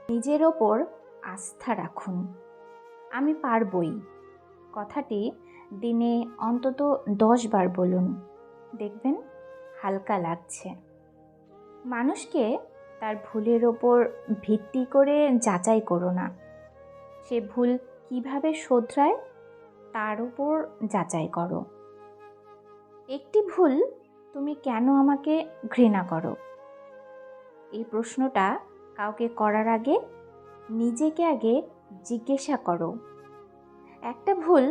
নিজের ওপর আস্থা রাখুন। আমি পারবই কথাটি দিনে অন্তত 10 বার বলুন, দেখবেন হালকা লাগছে। মানুষকে তার ভুলের ওপর ভিত্তি করে যাচাই করো না। সে ভুল কিভাবে শোধরায় তার উপর যাচাই করো। একটি ভুল তুমি কেন আমাকে ঘৃণা করো? এই প্রশ্নটা কাউকে করার আগে নিজেকে আগে জিজ্ঞাসা করো। একটা ভুল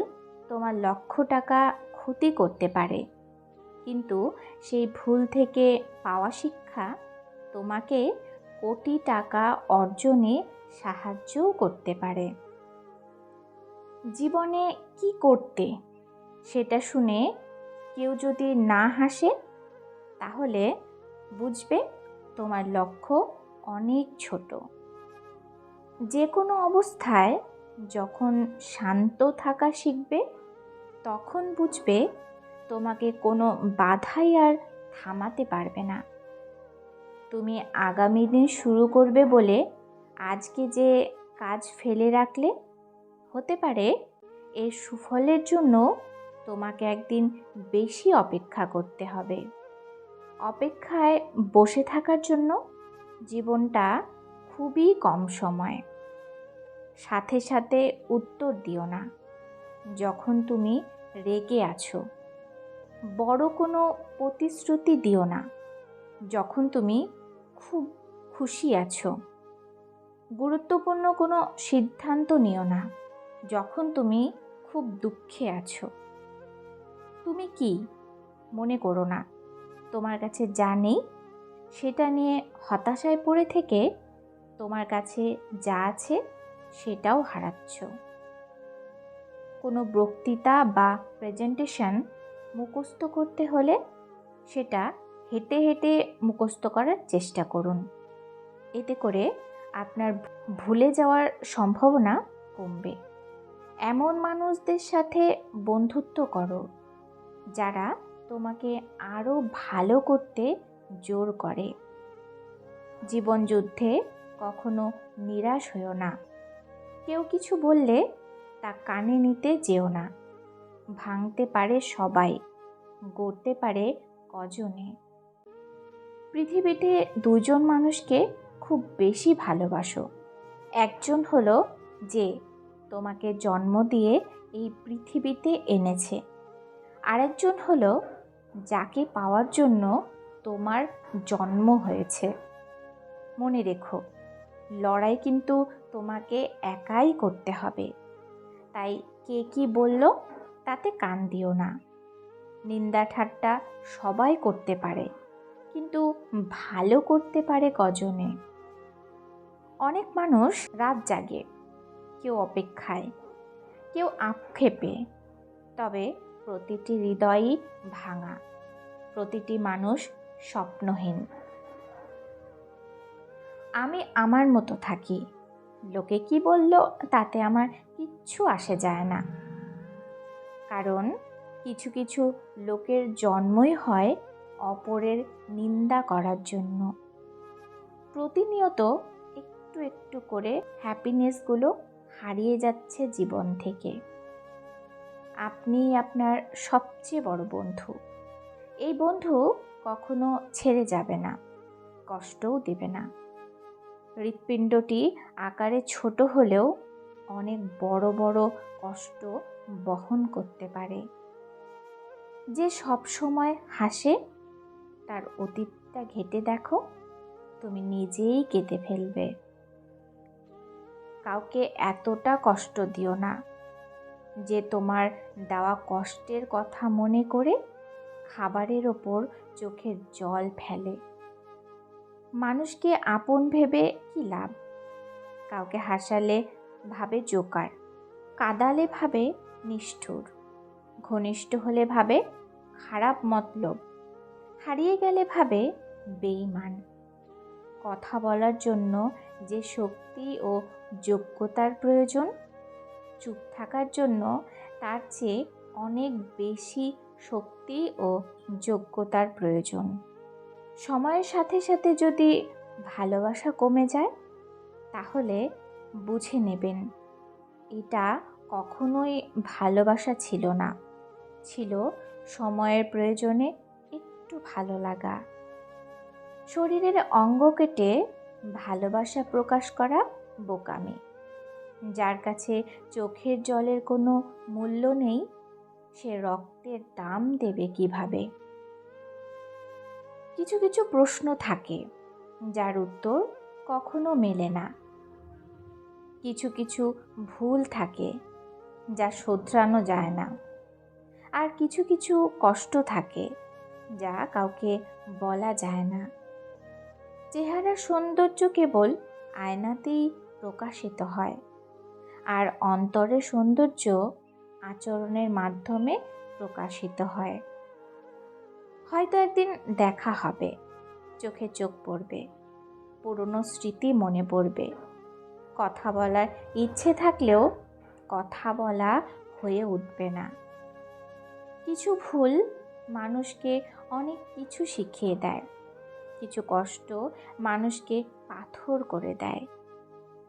তোমার লক্ষ টাকা ক্ষতি করতে পারে, কিন্তু সেই ভুল থেকে পাওয়া শিক্ষা তোমাকে কোটি টাকা অর্জনে সাহায্যও করতে পারে। জীবনে কি করতে সেটা শুনে কেউ যদি না হাসে, তাহলে বুঝবে তোমার লক্ষ্য অনেক ছোট। যে কোনো অবস্থায় যখন শান্ত থাকা শিখবে, তখন বুঝবে তোমাকে কোনো বাধাই আর থামাতে পারবে না। তুমি আগামী দিন শুরু করবে বলে আজকে যে কাজ ফেলে রাখলে, হতে পারে এর সুফলের জন্য তোমাকে একদিন বেশি অপেক্ষা করতে হবে। অপেক্ষায় বসে থাকার জন্য জীবনটা খুবই কম সময়। সাথে সাথে উত্তর দিও না যখন তুমি রেগে আছো। বড় কোনো প্রতিশ্রুতি দিও না যখন তুমি খুব খুশি আছো। গুরুত্বপূর্ণ কোনো সিদ্ধান্ত নিও না যখন তুমি খুব দুঃখে আছো। তুমি কি মনে করো না তোমার কাছে যা নেই সেটা নিয়ে হতাশায় পড়ে থেকে তোমার কাছে যা আছে সেটাও হারাচ্ছ। কোনো বক্তৃতা বা প্রেজেন্টেশন মুখস্থ করতে হলে সেটা হেঁটে হেঁটে মুখস্থ করার চেষ্টা করুন। এতে করে আপনার ভুলে যাওয়ার সম্ভাবনা কমবে। এমন মানুষদের সাথে বন্ধুত্ব করো যারা তোমাকে আরও ভালো করতে জোর করে। জীবনযুদ্ধে কখনো নিরাশ হও না। কেউ কিছু বললে তা কানে নিতে যেও না। ভাঙতে পারে সবাই, গড়তে পারে কজনে। পৃথিবীতে দুজন মানুষকে খুব বেশি ভালোবাসো। একজন হলো যে তোমাকে জন্ম দিয়ে এই পৃথিবীতে এনেছে, আরেকজন হলো যাকে পাওয়ার জন্য তোমার জন্ম হয়েছে। মনে রেখো, লড়াই কিন্তু তোমাকে একাই করতে হবে। তাই কে কি বলল তাতে কান দিও না। নিন্দা ঠাট্টা সবাই করতে পারে, কিন্তু ভালো করতে পারে কজনে? অনেক মানুষ রাত জাগে, কেউ অপেক্ষায়, কেউ আক্ষেপে। তবে প্রতিটি হৃদয়ই ভাঙা, প্রতিটি মানুষ স্বপ্নহীন। আমি আমার মতো থাকি, লোকে কি বলল তাতে আমার কিচ্ছু আসে যায় না। কারণ কিছু কিছু লোকের জন্মই হয় অপরের নিন্দা করার জন্য। প্রতিনিয়ত একটু একটু করে হ্যাপিনেসগুলো হারিয়ে যাচ্ছে জীবন থেকে। আপনিই আপনার সবচেয়ে বড় বন্ধু। এই বন্ধু কখনো ছেড়ে যাবে না, কষ্টও দেবে না। হৃৎপিণ্ডটি আকারে ছোট হলেও অনেক বড় বড় কষ্ট বহন করতে পারে। যে সব সময় হাসে তার অতীতটা ঘেঁটে দেখো, তুমি নিজেই কেঁদে ফেলবে। কাউকে এতটা কষ্ট দিও না যে তোমার দেওয়া কষ্টের কথা মনে করে খাবারের ওপর চোখের জল ফেলে। মানুষকে আপন ভেবে কি লাভ? কাউকে হাসালে ভাবে জোকার, কাঁদালে ভাবে নিষ্ঠুর, ঘনিষ্ঠ হলে ভাবে খারাপ মতলব, হারিয়ে গেলে ভাবে বেঈমান। কথা বলার জন্য যে শক্তি ও যোগ্যতার প্রয়োজন, চুপ থাকার জন্য তার চেয়ে অনেক বেশি শক্তি ও যোগ্যতার প্রয়োজন। সময়ের সাথে সাথে যদি ভালোবাসা কমে যায়, তাহলে বুঝে নেবেন এটা কখনোই ভালোবাসা ছিল না, ছিল সময়ের প্রয়োজনে একটু ভালো লাগা। শরীরের অঙ্গ কেটে ভালোবাসা প্রকাশ করা বোকামি। যার কাছে চোখের জলের কোনো মূল্য নেই, সে রক্তের দাম দেবে কিভাবে? কিছু কিছু প্রশ্ন থাকে যার উত্তর কখনো মেলে না। কিছু কিছু ভুল থাকে যা শোধরানো যায় না। আর কিছু কিছু কষ্ট থাকে যা কাউকে বলা যায় না। চেহারার সৌন্দর্য কেবল আয়নাতেই প্রকাশিত হয়, আর অন্তরের সৌন্দর্য আচরণের মাধ্যমে প্রকাশিত হয়। হয়তো একদিন দেখা হবে, চোখে চোখ পড়বে, পুরনো স্মৃতি মনে পড়বে। কথা বলার ইচ্ছে থাকলেও কথা বলা হয়ে উঠবে না। কিছু ভুল মানুষকে অনেক কিছু শিখিয়ে দেয়, কিছু কষ্ট মানুষকে পাথর করে দেয়,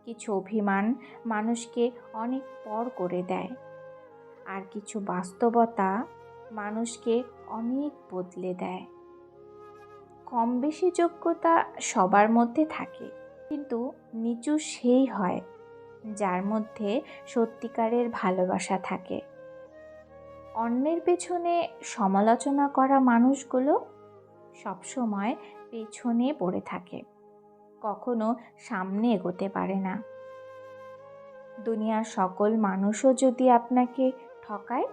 কিছু অভিমান মানুষকে অনেক পর করে দেয়, আর কিছু বাস্তবতা মানুষকে অনেক বদলে দেয়। কম বেশি যোগ্যতা সবার মধ্যে থাকে, কিন্তু নিচু সেই হয় যার মধ্যে সত্যিকারের ভালোবাসা থাকে। অন্যের পেছনে সমালোচনা করা মানুষগুলো সবসময় পেছনে পড়ে থাকে, কখনো সামনে এগোতে পারে না। দুনিয়ার সকল মানুষও যদি আপনাকে ঠকায়,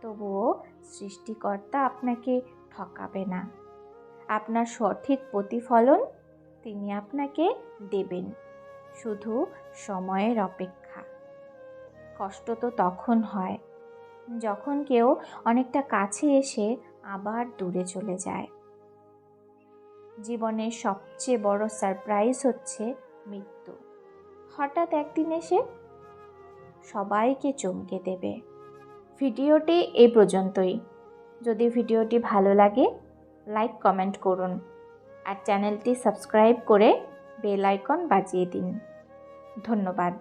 তবুও সৃষ্টিকর্তা আপনাকে ঠকাবে না। আপনার সঠিক প্রতিফলন তিনি আপনাকে দেবেন, শুধু সময়ের অপেক্ষা। কষ্ট তো তখন হয় যখন কেউ অনেকটা কাছে এসে আবার দূরে চলে যায়। জীবনের সবচেয়ে বড় সারপ্রাইজ হচ্ছে মৃত্যু। হঠাৎ একদিন এসে সবাইকে চমকে দেবে। ভিডিওটি এই পর্যন্তই। যদি ভিডিওটি ভালো লাগে লাইক কমেন্ট করুন, আর চ্যানেলটি সাবস্ক্রাইব করে বেল আইকন বাজিয়ে দিন। ধন্যবাদ।